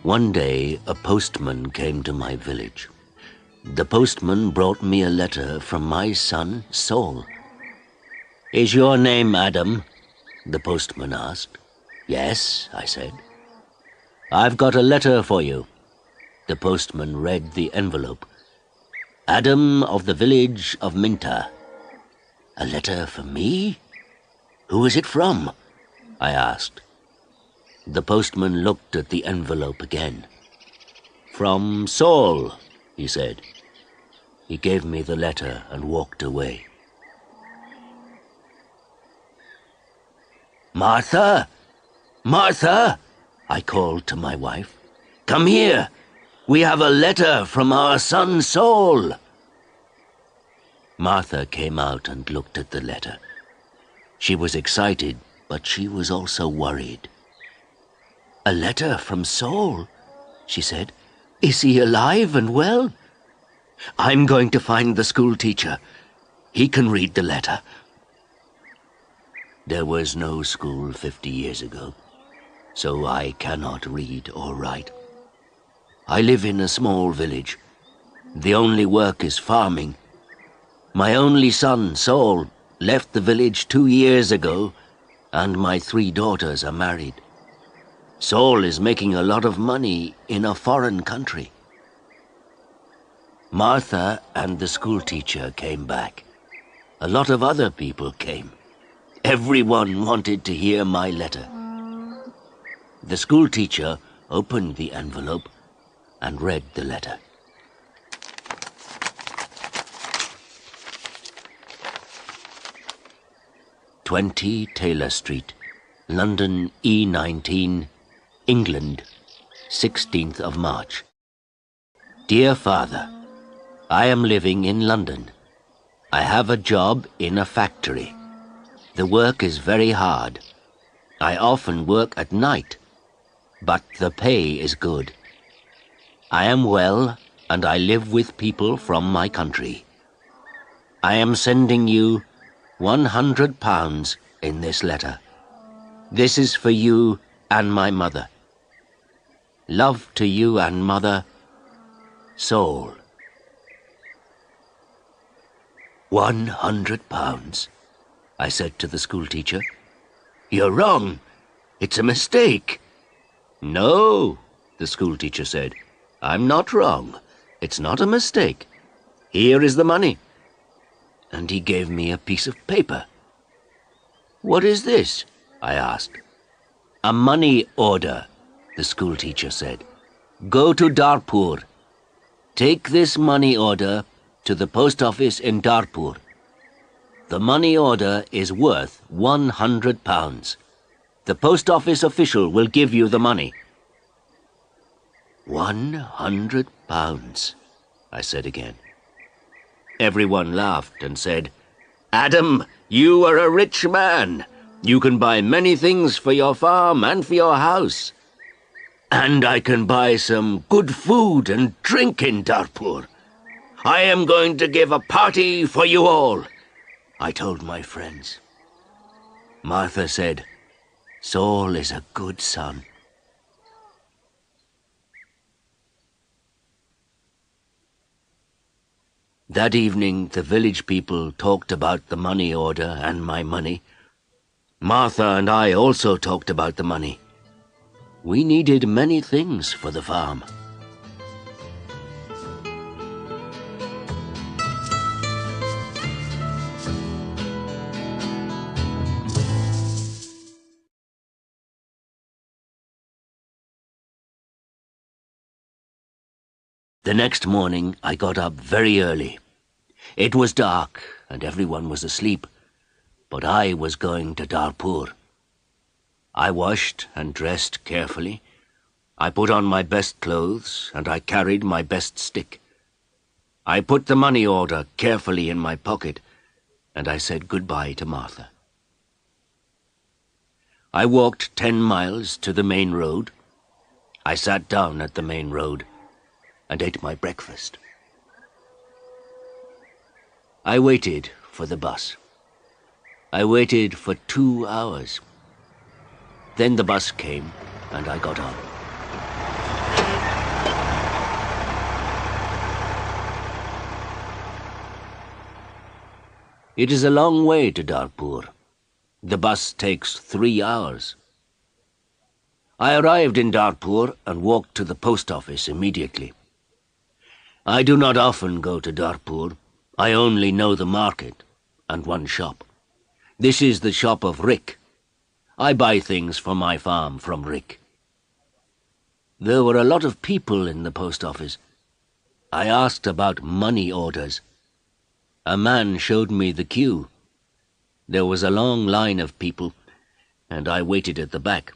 One day, a postman came to my village. The postman brought me a letter from my son, Saul. "Is your name Adam?" the postman asked. "Yes," I said. "I've got a letter for you." The postman read the envelope. "Adam of the village of Minta." "A letter for me? Who is it from?" I asked. The postman looked at the envelope again. "From Saul," he said. He gave me the letter and walked away. "Martha! Martha!" I called to my wife. "Come here! We have a letter from our son Saul." Martha came out and looked at the letter. She was excited, but she was also worried. "A letter from Saul?" she said. "Is he alive and well? I'm going to find the school teacher. He can read the letter." There was no school 50 years ago, so I cannot read or write. I live in a small village. The only work is farming. My only son, Saul, left the village 2 years ago, and my 3 daughters are married. Saul is making a lot of money in a foreign country. Martha and the schoolteacher came back. A lot of other people came. Everyone wanted to hear my letter. The schoolteacher opened the envelope and read the letter. "20 Taylor Street, London E19, England, 16th of March. Dear Father, I am living in London. I have a job in a factory. The work is very hard. I often work at night, but the pay is good. I am well, and I live with people from my country. I am sending you £100 in this letter. This is for you and my mother. Love to you and mother, Saul." £100, I said to the schoolteacher. "You're wrong. It's a mistake." "No," the schoolteacher said. "I'm not wrong. It's not a mistake. Here is the money." And he gave me a piece of paper. "What is this?" I asked. "A money order," the schoolteacher said. "Go to Darpur. Take this money order to the post office in Darpur. The money order is worth £100. The post office official will give you the money." £100, I said again. Everyone laughed and said, "Adam, you are a rich man. You can buy many things for your farm and for your house. And I can buy some good food and drink in Darpur. I am going to give a party for you all," I told my friends. Martha said, "Saul is a good son." That evening, the village people talked about the money order and my money. Martha and I also talked about the money. We needed many things for the farm. The next morning, I got up very early. It was dark and everyone was asleep, but I was going to Darpur. I washed and dressed carefully. I put on my best clothes and I carried my best stick. I put the money order carefully in my pocket and I said goodbye to Martha. I walked 10 miles to the main road. I sat down at the main road and ate my breakfast. I waited for the bus. I waited for 2 hours. Then the bus came and I got on. It is a long way to Darpur. The bus takes 3 hours. I arrived in Darpur and walked to the post office immediately. I do not often go to Darpur. I only know the market and one shop. This is the shop of Rick. I buy things for my farm from Rick. There were a lot of people in the post office. I asked about money orders. A man showed me the queue. There was a long line of people, and I waited at the back.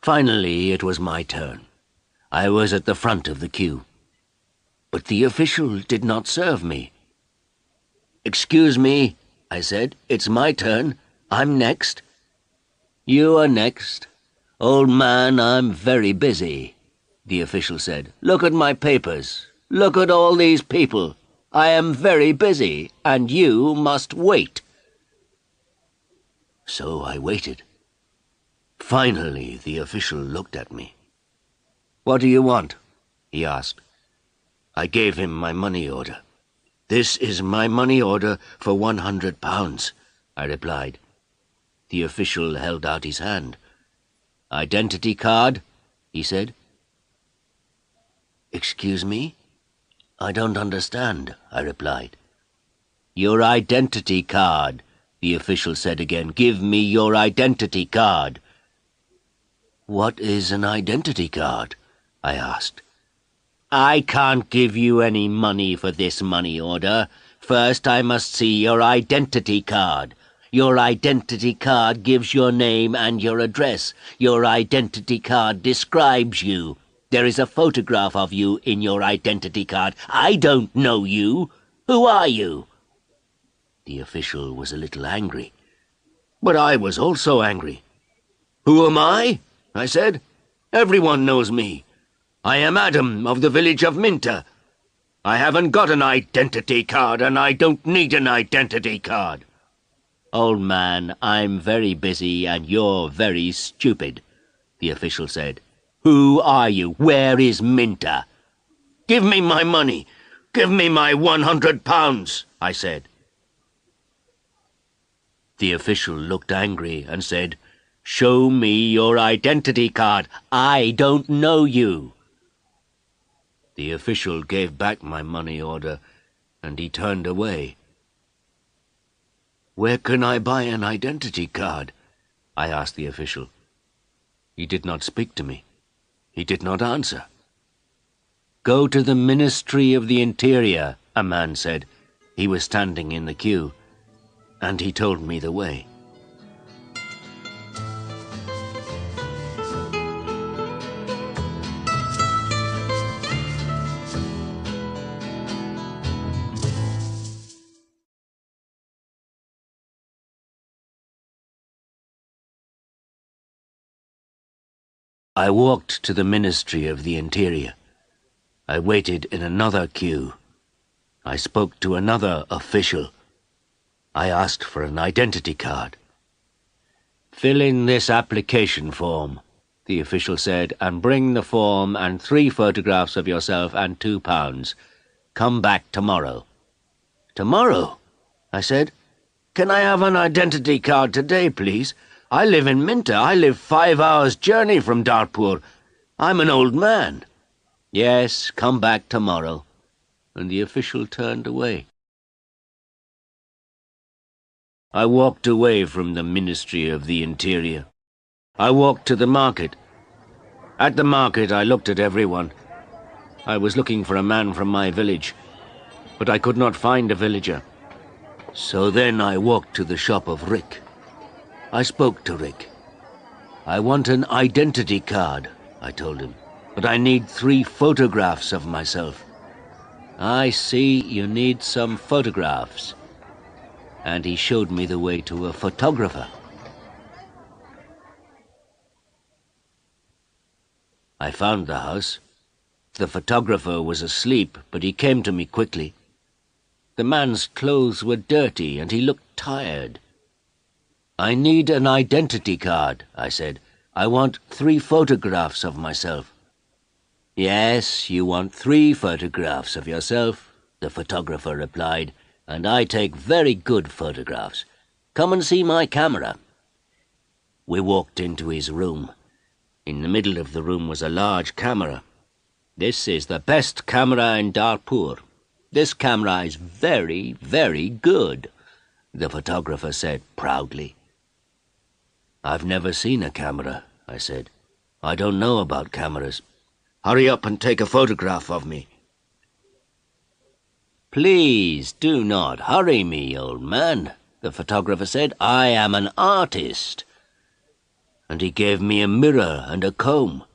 Finally, it was my turn. I was at the front of the queue. But the official did not serve me. "Excuse me," I said. "It's my turn. I'm next." "You are next. Old man, I'm very busy," the official said. "Look at my papers. Look at all these people. I am very busy, and you must wait." So I waited. Finally, the official looked at me. "What do you want?" he asked. I gave him my money order. "This is my money order for £100, I replied. The official held out his hand. "Identity card?" he said. "Excuse me? I don't understand," I replied. "Your identity card," the official said again. "Give me your identity card." "What is an identity card?" I asked. "I can't give you any money for this money order. First, I must see your identity card. Your identity card gives your name and your address. Your identity card describes you. There is a photograph of you in your identity card. I don't know you. Who are you?" The official was a little angry. But I was also angry. "Who am I?" I said. "Everyone knows me. I am Adam of the village of Minter. I haven't got an identity card, and I don't need an identity card." "Old man, I'm very busy and you're very stupid," the official said. "Who are you? Where is Minter?" "Give me my money. Give me my £100, I said. The official looked angry and said, "Show me your identity card. I don't know you." The official gave back my money order, and he turned away. "Where can I buy an identity card?" I asked the official. He did not speak to me. He did not answer. "Go to the Ministry of the Interior," a man said. He was standing in the queue, and he told me the way. I walked to the Ministry of the Interior. I waited in another queue. I spoke to another official. I asked for an identity card. "Fill in this application form," the official said, "and bring the form and 3 photographs of yourself and £2. Come back tomorrow." "Tomorrow?" I said. "Can I have an identity card today, please? I live in Minter. I live 5 hours' journey from Darpur. I'm an old man." "Yes, come back tomorrow." And the official turned away. I walked away from the Ministry of the Interior. I walked to the market. At the market I looked at everyone. I was looking for a man from my village, but I could not find a villager. So then I walked to the shop of Rick. I spoke to Rick. "I want an identity card," I told him, "but I need 3 photographs of myself." "I see you need some photographs." And he showed me the way to a photographer. I found the house. The photographer was asleep, but he came to me quickly. The man's clothes were dirty and he looked tired. "I need an identity card," I said. "I want 3 photographs of myself." "Yes, you want 3 photographs of yourself," the photographer replied, "and I take very good photographs. Come and see my camera." We walked into his room. In the middle of the room was a large camera. "This is the best camera in Darpur. This camera is very, very good," the photographer said proudly. "I've never seen a camera," I said. "I don't know about cameras. Hurry up and take a photograph of me." "Please do not hurry me, old man," the photographer said. "I am an artist." And he gave me a mirror and a comb.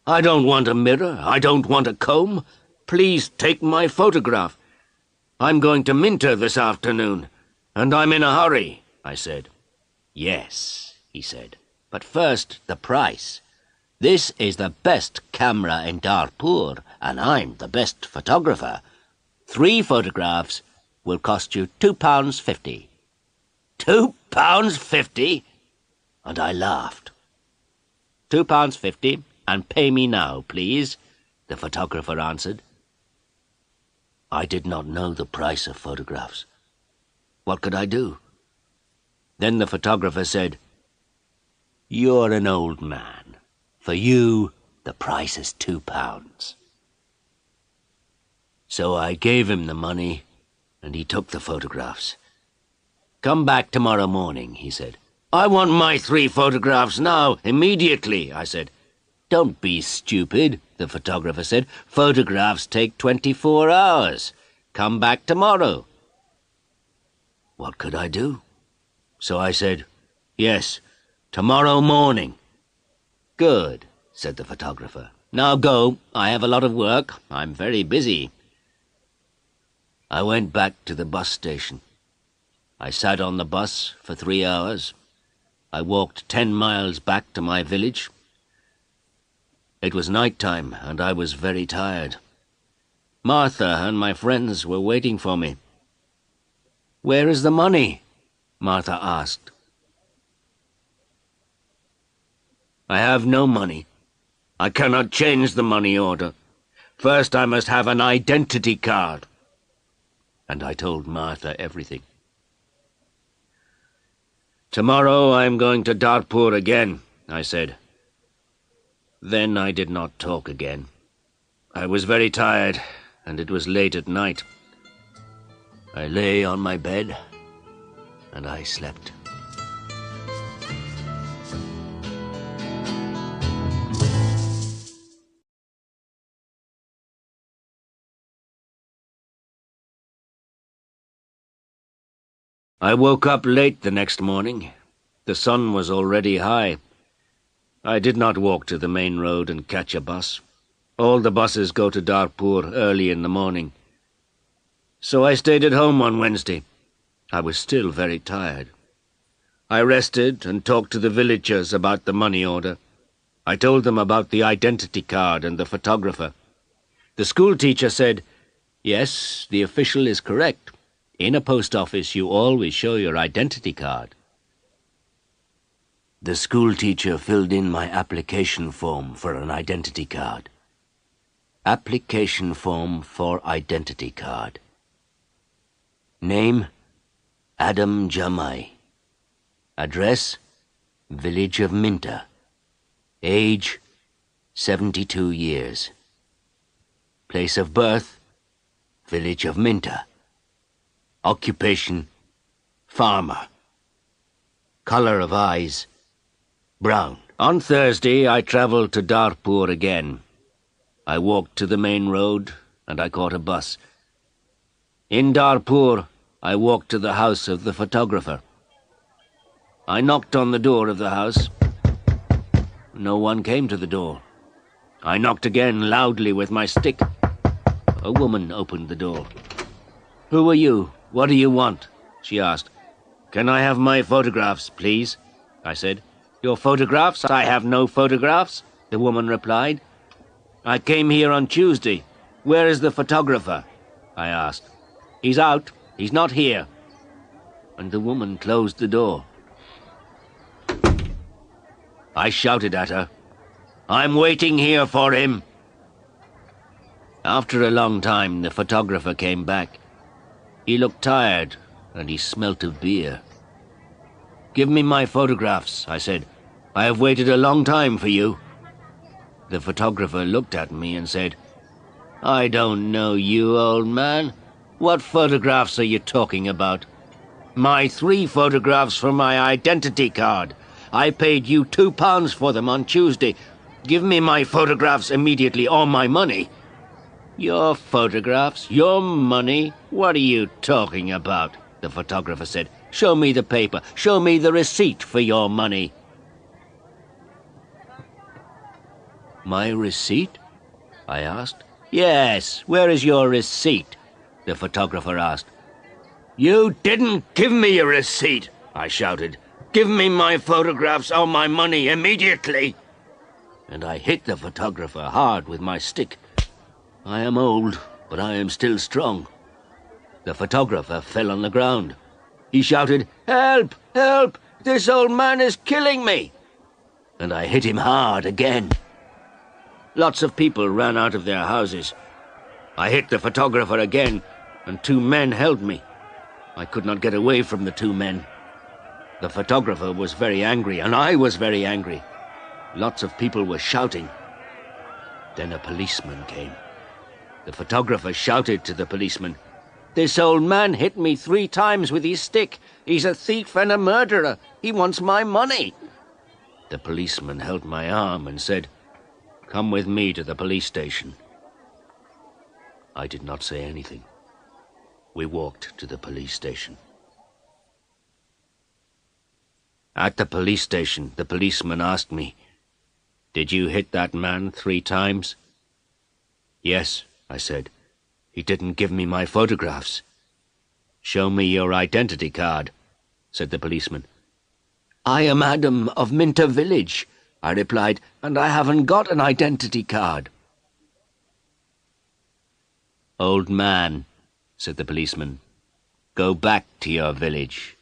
"I don't want a mirror. I don't want a comb. Please take my photograph. I'm going to Minter this afternoon, and I'm in a hurry," I said. "Yes," he said, "but first the price. This is the best camera in Darpur, and I'm the best photographer. 3 photographs will cost you £2.50. £2.50? And I laughed. £2.50, and pay me now, please, the photographer answered. I did not know the price of photographs. What could I do? Then the photographer said, "You're an old man. For you, the price is £2. So I gave him the money, and he took the photographs. "Come back tomorrow morning," he said. "I want my 3 photographs now, immediately," I said. "Don't be stupid," the photographer said. "Photographs take 24 hours. Come back tomorrow." What could I do? So I said, "Yes, tomorrow morning." "Good," said the photographer. "Now go. I have a lot of work. I'm very busy." I went back to the bus station. I sat on the bus for 3 hours. I walked 10 miles back to my village. It was night time, and I was very tired. Martha and my friends were waiting for me. "Where is the money?" Martha asked. "I have no money. I cannot change the money order. First I must have an identity card." And I told Martha everything. "Tomorrow I am going to Darpur again," I said. Then I did not talk again. I was very tired, and it was late at night. I lay on my bed, and I slept. I woke up late the next morning. The sun was already high. I did not walk to the main road and catch a bus. All the buses go to Darpur early in the morning. So I stayed at home on Wednesday. I was still very tired. I rested and talked to the villagers about the money order. I told them about the identity card and the photographer. The school teacher said, "Yes, the official is correct. In a post office, you always show your identity card." The school teacher filled in my application form for an identity card. Application form for identity card. Name, Adam Jamai. Address, village of Minter. Age, 72 years. Place of birth, village of Minter. Occupation, farmer. Color of eyes, brown. On Thursday, I travelled to Darpur again. I walked to the main road, and I caught a bus. In Darpur, I walked to the house of the photographer. I knocked on the door of the house. No one came to the door. I knocked again loudly with my stick. A woman opened the door. "Who are you? What do you want?" she asked. "Can I have my photographs, please?" I said. "Your photographs? I have no photographs," the woman replied. "I came here on Tuesday. Where is the photographer?" I asked. "He's out. He's not here." And the woman closed the door. I shouted at her, "I'm waiting here for him." After a long time, the photographer came back. He looked tired, and he smelt of beer. "Give me my photographs," I said. "I have waited a long time for you." The photographer looked at me and said, "I don't know you, old man. What photographs are you talking about?" "My 3 photographs for my identity card. I paid you £2 for them on Tuesday. Give me my photographs immediately, or my money." "Your photographs? Your money? What are you talking about?" the photographer said. "Show me the paper. Show me the receipt for your money." "My receipt?" I asked. "Yes, where is your receipt?" the photographer asked. "You didn't give me a receipt," I shouted. "Give me my photographs or my money immediately." And I hit the photographer hard with my stick. I am old, but I am still strong. The photographer fell on the ground. He shouted, "Help! Help! This old man is killing me!" And I hit him hard again. Lots of people ran out of their houses. I hit the photographer again, and 2 men held me. I could not get away from the 2 men. The photographer was very angry, and I was very angry. Lots of people were shouting. Then a policeman came. The photographer shouted to the policeman, "This old man hit me 3 times with his stick. He's a thief and a murderer. He wants my money." The policeman held my arm and said, "Come with me to the police station." I did not say anything. We walked to the police station. At the police station, the policeman asked me, "Did you hit that man 3 times?" "Yes," I said. "He didn't give me my photographs." "Show me your identity card," said the policeman. "I am Adam of Minter Village," I replied, "and I haven't got an identity card." "Old man," said the policeman, "go back to your village.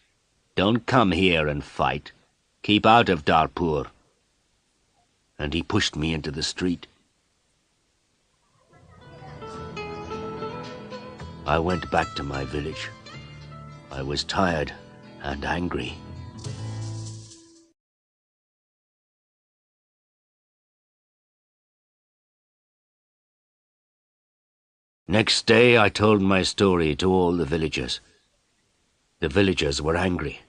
Don't come here and fight. Keep out of Darpur." And he pushed me into the street. I went back to my village. I was tired and angry. Next day I told my story to all the villagers. The villagers were angry.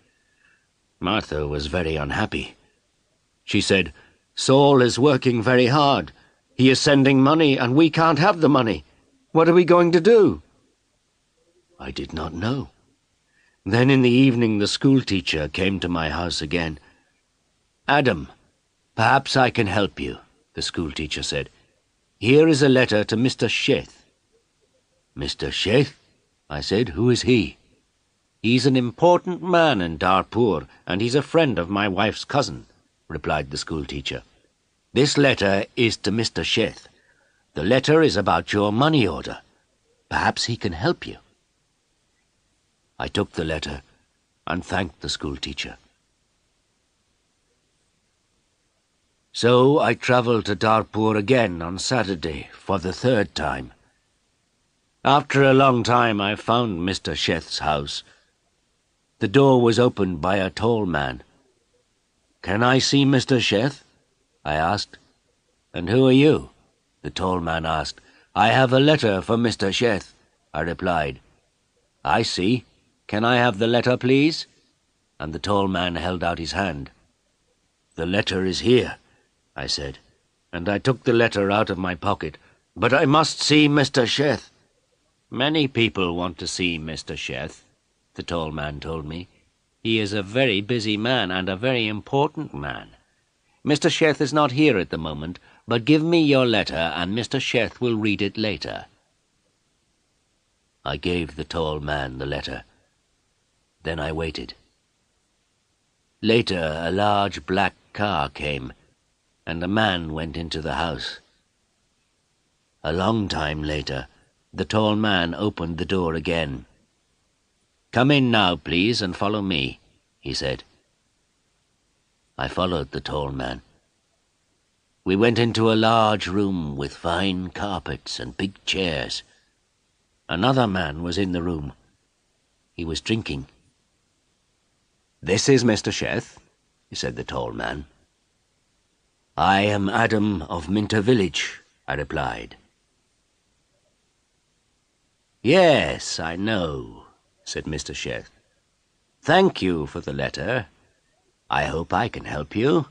Martha was very unhappy. She said, "Saul is working very hard. He is sending money and we can't have the money. What are we going to do?" I did not know. Then in the evening the schoolteacher came to my house again. "Adam, perhaps I can help you," the schoolteacher said. "Here is a letter to Mr. Sheth." "Mr. Sheth?" I said. "Who is he?" "He's an important man in Darpur, and he's a friend of my wife's cousin," replied the schoolteacher. "This letter is to Mr. Sheth. The letter is about your money order. Perhaps he can help you." I took the letter and thanked the schoolteacher. So I travelled to Darpur again on Saturday for the 3rd time. After a long time I found Mr. Sheth's house. The door was opened by a tall man. "Can I see Mr. Sheth?" I asked. "And who are you?" the tall man asked. "I have a letter for Mr. Sheth," I replied. "I see. Can I have the letter, please?" And the tall man held out his hand. "The letter is here," I said, and I took the letter out of my pocket. "But I must see Mr. Sheth." "Many people want to see Mr. Sheth," the tall man told me. "He is a very busy man and a very important man. Mr. Sheth is not here at the moment, but give me your letter and Mr. Sheth will read it later." I gave the tall man the letter. Then I waited. Later, a large black car came, and a man went into the house. A long time later, the tall man opened the door again. "Come in now, please, and follow me," he said. I followed the tall man. We went into a large room with fine carpets and big chairs. Another man was in the room. He was drinking. "This is Mr. Sheth," said the tall man. "I am Adam of Minter Village," I replied. "Yes, I know," said Mr. Sheth. "Thank you for the letter. I hope I can help you.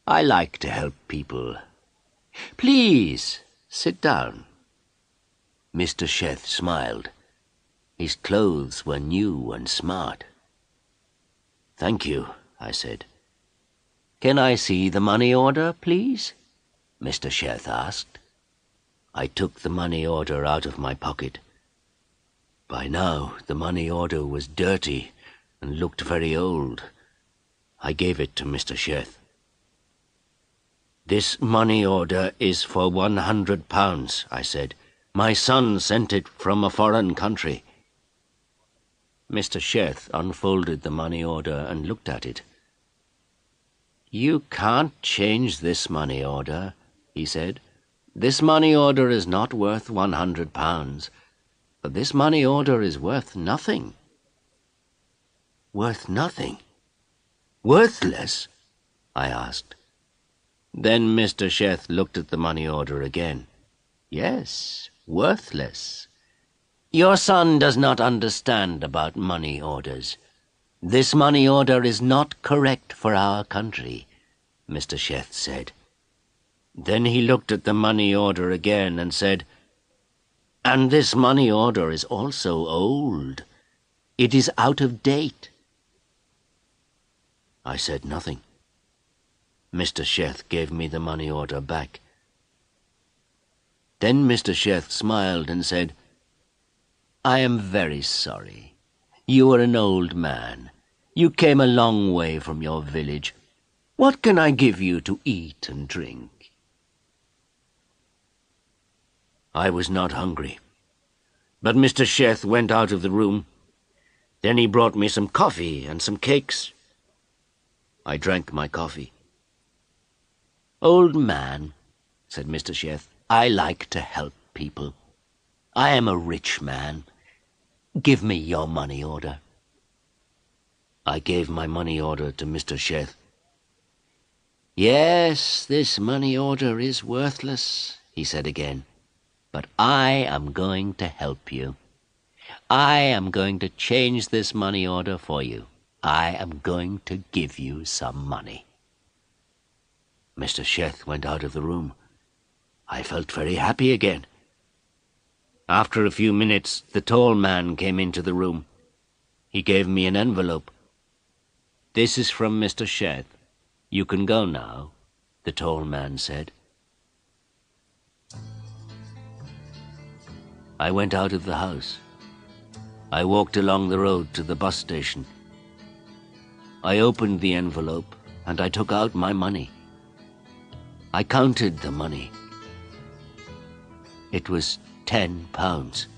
I like to help people. Please, sit down." Mr. Sheth smiled. His clothes were new and smart. "Thank you," I said. "Can I see the money order, please?" Mr. Sheth asked. I took the money order out of my pocket. By now, the money order was dirty and looked very old. I gave it to Mr. Sheth. "This money order is for £100, I said. "My son sent it from a foreign country." Mr. Sheth unfolded the money order and looked at it. "You can't change this money order," he said. "This money order is not worth £100, but this money order is worth nothing." "Worth nothing? Worthless?" I asked. Then Mr. Sheth looked at the money order again. "Yes, worthless. Your son does not understand about money orders. This money order is not correct for our country," Mr. Sheth said. Then he looked at the money order again and said, "And this money order is also old. It is out of date." I said nothing. Mr. Sheth gave me the money order back. Then Mr. Sheth smiled and said, "I am very sorry. You are an old man. You came a long way from your village. What can I give you to eat and drink?" I was not hungry, but Mr. Sheth went out of the room. Then he brought me some coffee and some cakes. I drank my coffee. "Old man," said Mr. Sheth, "I like to help people. I am a rich man. Give me your money order." I gave my money order to Mr. Sheth. "Yes, this money order is worthless," he said again, "but I am going to help you. I am going to change this money order for you. I am going to give you some money." Mr. Sheth went out of the room. I felt very happy again. After a few minutes, the tall man came into the room. He gave me an envelope. "This is from Mr. Sheth. You can go now," the tall man said. I went out of the house. I walked along the road to the bus station. I opened the envelope and I took out my money. I counted the money. It was £10.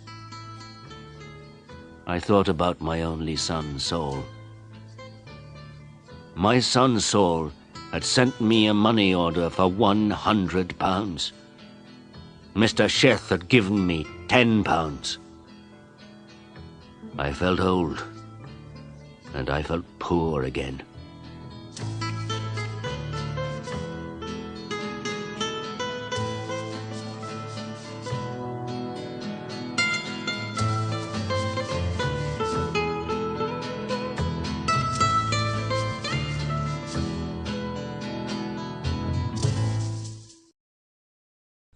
I thought about my only son, Saul. My son, Saul, had sent me a money order for £100. Mr. Sheth had given me £10. I felt old, and I felt poor again.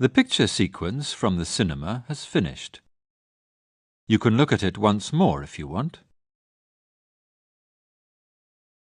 The picture sequence from the cinema has finished. You can look at it once more if you want.